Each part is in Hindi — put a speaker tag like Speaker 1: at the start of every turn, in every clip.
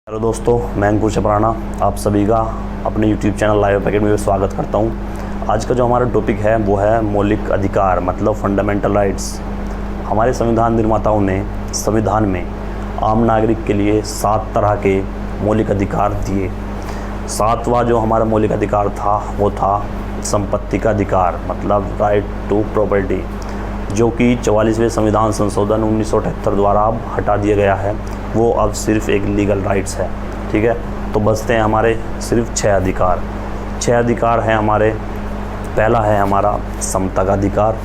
Speaker 1: हेलो दोस्तों, मैं अंकुर चपराना आप सभी का अपने YouTube चैनल लाइव एकेडमी में स्वागत करता हूं। आज का जो हमारा टॉपिक है वो है मौलिक अधिकार मतलब फंडामेंटल राइट्स। हमारे संविधान निर्माताओं ने संविधान में आम नागरिक के लिए 7 तरह के मौलिक अधिकार दिए। 7वां जो हमारा मौलिक अधिकार था वो था संपत्ति का अधिकार मतलब राइट टू प्रॉपर्टी, जो कि 44वें संविधान संशोधन 1978 द्वारा अब हटा दिया गया है। वो अब सिर्फ एक लीगल राइट्स है। ठीक है, तो बचते हैं हमारे सिर्फ 6 अधिकार। 6 अधिकार हैं हमारे। पहला है हमारा समता का अधिकार,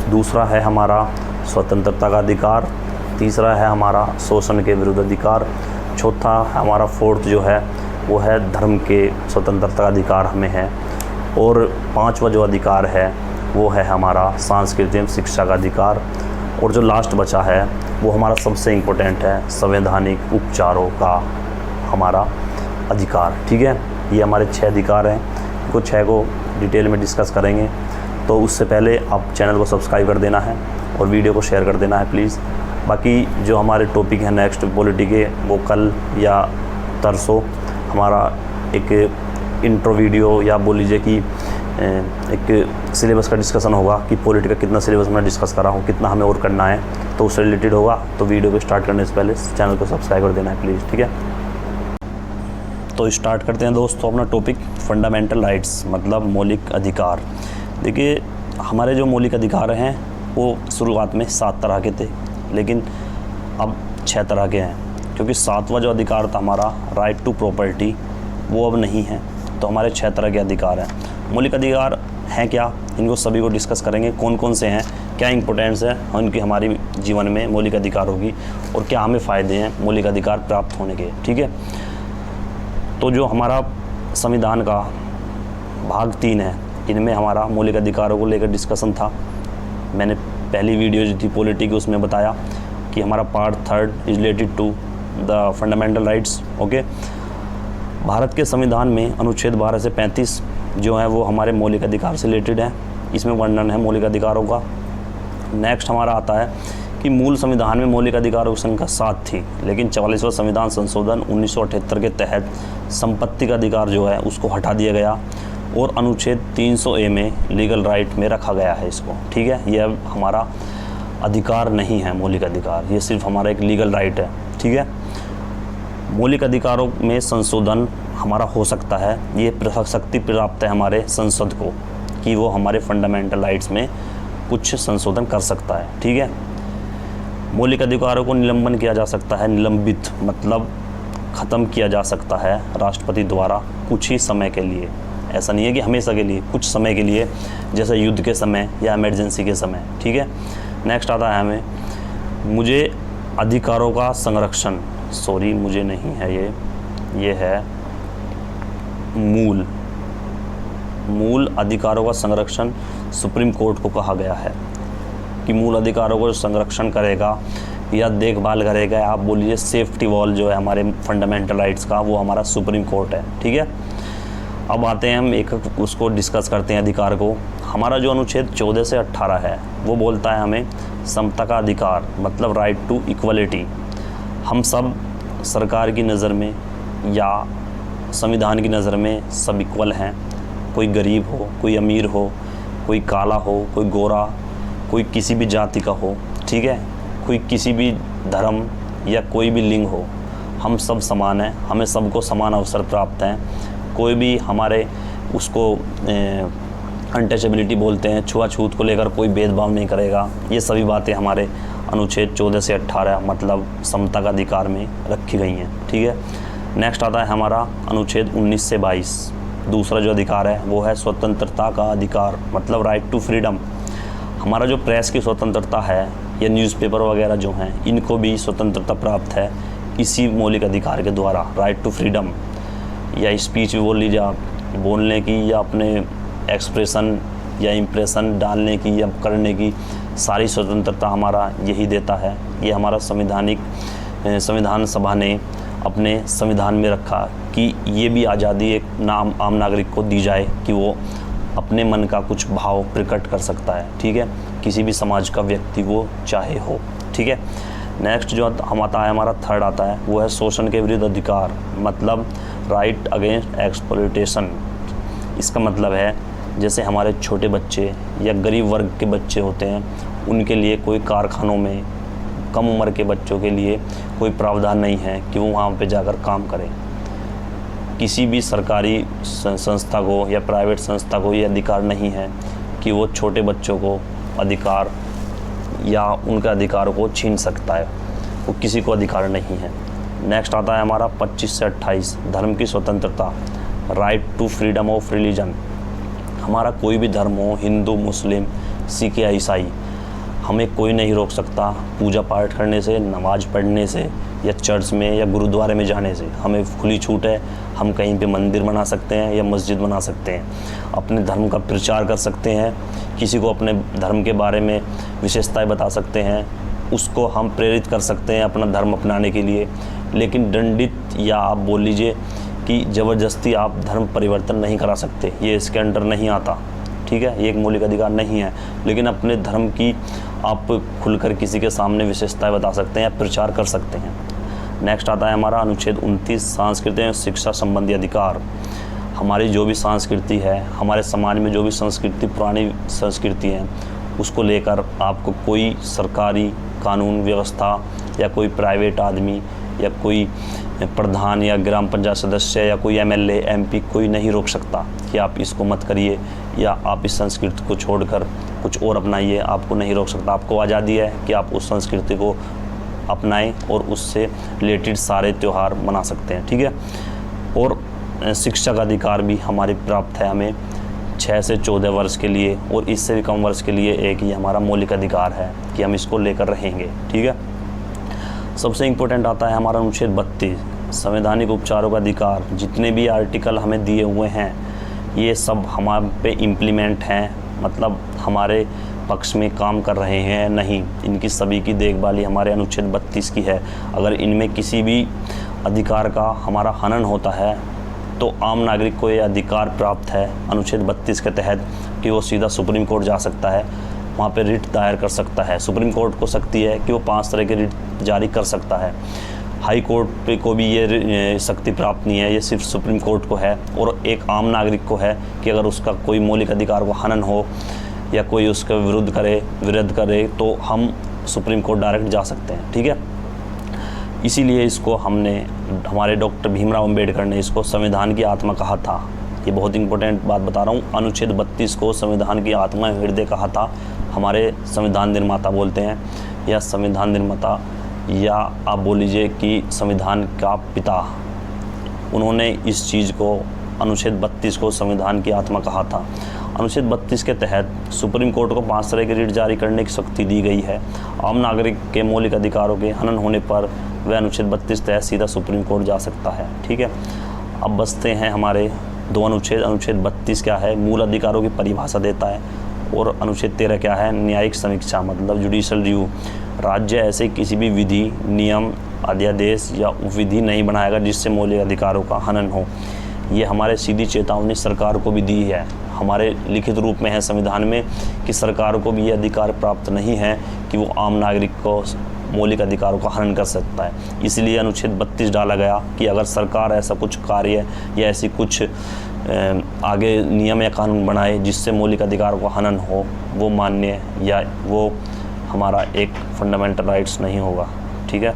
Speaker 1: दूसरा है हमारा स्वतंत्रता का अधिकार, तीसरा है हमारा शोषण के विरुद्ध अधिकार, चौथा हमारा फोर्थ जो है वो है धर्म के स्वतंत्रता का अधिकार हमें है, और 5वां जो अधिकार है वो है हमारा सांस्कृतिक एवं शिक्षा का अधिकार, और जो लास्ट बचा है वो हमारा सबसे इम्पोर्टेंट है संवैधानिक उपचारों का हमारा अधिकार। ठीक है, ये हमारे 6 अधिकार हैं। इनको 6 को डिटेल में डिस्कस करेंगे, तो उससे पहले आप चैनल को सब्सक्राइब कर देना है और वीडियो को शेयर कर देना है प्लीज़। बाकी जो हमारे टॉपिक है नेक्स्ट पॉलिटी के, वो कल या तरसों हमारा एक इंट्रो वीडियो या बोल लीजिए कि एक सिलेबस का डिस्कशन होगा कि पॉलिटी का कितना सिलेबस मैं डिस्कस कर रहा हूँ, कितना हमें और करना है, तो उससे रिलेटेड होगा। तो वीडियो को स्टार्ट करने से पहले चैनल को सब्सक्राइब कर देना है प्लीज़। ठीक है, तो स्टार्ट करते हैं दोस्तों अपना टॉपिक फंडामेंटल राइट्स मतलब मौलिक अधिकार। देखिए, हमारे जो मौलिक अधिकार हैं वो शुरुआत में 7 तरह के थे, लेकिन अब 6 तरह के हैं, क्योंकि 7वां जो अधिकार था हमारा राइट टू प्रॉपर्टी वो अब नहीं है। तो हमारे 6 तरह के अधिकार हैं। मौलिक अधिकार हैं क्या, इनको सभी को डिस्कस करेंगे, कौन कौन से हैं, क्या इंपॉर्टेंस है उनकी हमारी जीवन में मौलिक अधिकार होगी, और क्या हमें फ़ायदे हैं मौलिक अधिकार प्राप्त होने के। ठीक है, तो जो हमारा संविधान का भाग 3 है, इनमें हमारा मौलिक अधिकारों को लेकर डिस्कशन था। मैंने पहली वीडियो जो थी पॉलिटी की उसमें बताया कि हमारा part 3 is related to the fundamental rights. Okay, Bharat के संविधान में अनुच्छेद 12 से 35 जो है वो हमारे मौलिक अधिकार से रिलेटेड है। इसमें वर्णन है मौलिक अधिकारों का। नेक्स्ट हमारा आता है कि मूल संविधान में मौलिक अधिकारों की संख्या 7 थी, लेकिन 44वां संविधान संशोधन 1978 के तहत संपत्ति का अधिकार जो है उसको हटा दिया गया और अनुच्छेद 300A में लीगल राइट में रखा गया है इसको। ठीक है, ये अब हमारा अधिकार नहीं है मौलिक अधिकार, ये सिर्फ हमारा एक लीगल राइट है। ठीक है, मौलिक अधिकारों में संशोधन हमारा हो सकता है, ये शक्ति प्राप्त है हमारे संसद को कि वो हमारे फंडामेंटल राइट्स में कुछ संशोधन कर सकता है। ठीक है, मौलिक अधिकारों को निलंबन किया जा सकता है, निलंबित मतलब ख़त्म किया जा सकता है राष्ट्रपति द्वारा कुछ ही समय के लिए। ऐसा नहीं है कि हमेशा के लिए, कुछ समय के लिए, जैसे युद्ध के समय या इमरजेंसी के समय। ठीक है, नेक्स्ट आता है हमें मुझे अधिकारों का संरक्षण, सॉरी मुझे नहीं है ये है मूल अधिकारों का संरक्षण। सुप्रीम कोर्ट को कहा गया है कि मूल अधिकारों को संरक्षण करेगा या देखभाल करेगा, आप बोलिए सेफ्टी वॉल जो है हमारे फंडामेंटल राइट्स का, वो हमारा सुप्रीम कोर्ट है। ठीक है, अब आते हैं हम एक उसको डिस्कस करते हैं अधिकार को। हमारा जो अनुच्छेद 14 से 18 है वो बोलता है हमें समता का अधिकार मतलब राइट टू इक्वलिटी। हम सब सरकार की नज़र में या संविधान की नज़र में सब इक्वल हैं। कोई गरीब हो, कोई अमीर हो, कोई काला हो, कोई गोरा, कोई किसी भी जाति का हो। ठीक है, कोई किसी भी धर्म या कोई भी लिंग हो, हम सब समान हैं, हमें सबको समान अवसर प्राप्त हैं। कोई भी हमारे उसको अनटचेबिलिटी बोलते हैं, छुआछूत को लेकर कोई भेदभाव नहीं करेगा। ये सभी बातें हमारे अनुच्छेद 14 से 18 मतलब समता का अधिकार में रखी गई हैं। ठीक है, नेक्स्ट आता है हमारा अनुच्छेद 19 से 22। दूसरा जो अधिकार है वो है स्वतंत्रता का अधिकार मतलब राइट टू फ्रीडम। हमारा जो प्रेस की स्वतंत्रता है या न्यूज़पेपर वगैरह जो हैं, इनको भी स्वतंत्रता प्राप्त है इसी मौलिक अधिकार के द्वारा, राइट टू फ्रीडम। या स्पीच भी बोल लीजिए आप, बोलने की या अपने एक्सप्रेशन या इम्प्रेशन डालने की या करने की सारी स्वतंत्रता हमारा यही देता है। ये हमारा संविधान सभा ने अपने संविधान में रखा कि ये भी आज़ादी एक आम नागरिक को दी जाए कि वो अपने मन का कुछ भाव प्रकट कर सकता है। ठीक है, किसी भी समाज का व्यक्ति वो चाहे हो। ठीक है, नेक्स्ट जो हम आता है हमारा थर्ड आता है वो है शोषण के विरुद्ध अधिकार, मतलब राइट अगेंस्ट एक्सप्लॉयटेशन। इसका मतलब है जैसे हमारे छोटे बच्चे या गरीब वर्ग के बच्चे होते हैं, उनके लिए कोई कारखानों में कम उम्र के बच्चों के लिए कोई प्रावधान नहीं है कि वो वहाँ पे जाकर काम करें। किसी भी सरकारी संस्था को या प्राइवेट संस्था को ये अधिकार नहीं है कि वो छोटे बच्चों को अधिकार या उनके अधिकार को छीन सकता है, वो किसी को अधिकार नहीं है। नेक्स्ट आता है हमारा 25 से 28 धर्म की स्वतंत्रता, right to freedom of religion. हमारा कोई भी धर्म हो, हिंदू, मुस्लिम, सिख या ईसाई, हमें कोई नहीं रोक सकता पूजा पाठ करने से, नमाज पढ़ने से या चर्च में या गुरुद्वारे में जाने से। हमें खुली छूट है, हम कहीं पे मंदिर बना सकते हैं या मस्जिद बना सकते हैं, अपने धर्म का प्रचार कर सकते हैं, किसी को अपने धर्म के बारे में विशेषताएं बता सकते हैं, उसको हम प्रेरित कर सकते हैं अपना धर्म अपनाने के लिए। लेकिन दंडित या आप बोल लीजिए कि ज़बरदस्ती आप धर्म परिवर्तन नहीं करा सकते, ये इसके अंडर नहीं आता। ठीक है, ये एक मौलिक अधिकार नहीं है। लेकिन अपने धर्म की आप खुलकर किसी के सामने विशेषताएं बता सकते हैं या प्रचार कर सकते हैं। नेक्स्ट आता है हमारा अनुच्छेद 29 सांस्कृतिक एवं शिक्षा संबंधी अधिकार। हमारी जो भी संस्कृति है, हमारे समाज में जो भी संस्कृति, पुरानी संस्कृति है, उसको लेकर आपको कोई सरकारी कानून व्यवस्था या कोई प्राइवेट आदमी या कोई प्रधान या ग्राम पंचायत सदस्य या कोई एमएलए, एमपी कोई नहीं रोक सकता कि आप इसको मत करिए या आप इस संस्कृति को छोड़कर कुछ और अपनाइए। आपको नहीं रोक सकता। आपको आज़ादी है कि आप उस संस्कृति को अपनाएं और उससे रिलेटेड सारे त्यौहार मना सकते हैं। ठीक है, और शिक्षा का अधिकार भी हमारे प्राप्त है हमें 6 से 14 वर्ष के लिए, और इससे भी कम वर्ष के लिए एक ही हमारा मौलिक अधिकार है कि हम इसको लेकर रहेंगे। ठीक है, सबसे इम्पोर्टेंट आता है हमारा अनुच्छेद 32 संवैधानिक उपचारों का अधिकार। जितने भी आर्टिकल हमें दिए हुए हैं ये सब हमारे पे इम्प्लीमेंट हैं, मतलब हमारे पक्ष में काम कर रहे हैं नहीं, इनकी सभी की देखभाली हमारे अनुच्छेद 32 की है। अगर इनमें किसी भी अधिकार का हमारा हनन होता है तो आम नागरिक को ये अधिकार प्राप्त है अनुच्छेद 32 के तहत कि वो सीधा सुप्रीम कोर्ट जा सकता है, वहाँ पे रिट दायर कर सकता है। सुप्रीम कोर्ट को शक्ति है कि वो 5 तरह के रिट जारी कर सकता है। हाई कोर्ट पे को भी ये शक्ति प्राप्त नहीं है, ये सिर्फ सुप्रीम कोर्ट को है। और एक आम नागरिक को है कि अगर उसका कोई मौलिक अधिकार को हनन हो या कोई उसका विरुद्ध करे तो हम सुप्रीम कोर्ट डायरेक्ट जा सकते हैं। ठीक है, इसीलिए इसको हमारे डॉक्टर भीमराव अंबेडकर ने इसको संविधान की आत्मा कहा था। ये बहुत इंपॉर्टेंट बात बता रहा हूँ, अनुच्छेद 32 को संविधान की आत्मा हृदय कहा था हमारे संविधान निर्माता बोलते हैं, या संविधान निर्माता, या आप बोल लीजिए कि संविधान का पिता। उन्होंने इस चीज़ को, अनुच्छेद 32 को संविधान की आत्मा कहा था। अनुच्छेद 32 के तहत सुप्रीम कोर्ट को 5 तरह के रिट जारी करने की शक्ति दी गई है। आम नागरिक के मौलिक अधिकारों के हनन होने पर वह अनुच्छेद 32 तहत सीधा सुप्रीम कोर्ट जा सकता है। ठीक है, अब बचते हैं हमारे 2 अनुच्छेद। अनुच्छेद 32 क्या है, मूल अधिकारों की परिभाषा देता है, और अनुच्छेद 13 क्या है, न्यायिक समीक्षा, मतलब जुडिशल रिव्यू। राज्य ऐसे किसी भी विधि, नियम, अध्यादेश या विधि नहीं बनाएगा जिससे मौलिक अधिकारों का हनन हो। ये हमारे सीधी चेतावनी सरकार को भी दी है, हमारे लिखित रूप में है संविधान में कि सरकार को भी ये अधिकार प्राप्त नहीं है कि वो आम नागरिक को मौलिक अधिकारों का हनन कर सकता है। इसलिए अनुच्छेद 32 डाला गया कि अगर सरकार ऐसा कुछ कार्य या ऐसी कुछ आगे नियम या कानून बनाए जिससे मौलिक अधिकारों का हनन हो, वो मान्य या वो हमारा एक फंडामेंटल राइट्स नहीं होगा। ठीक है।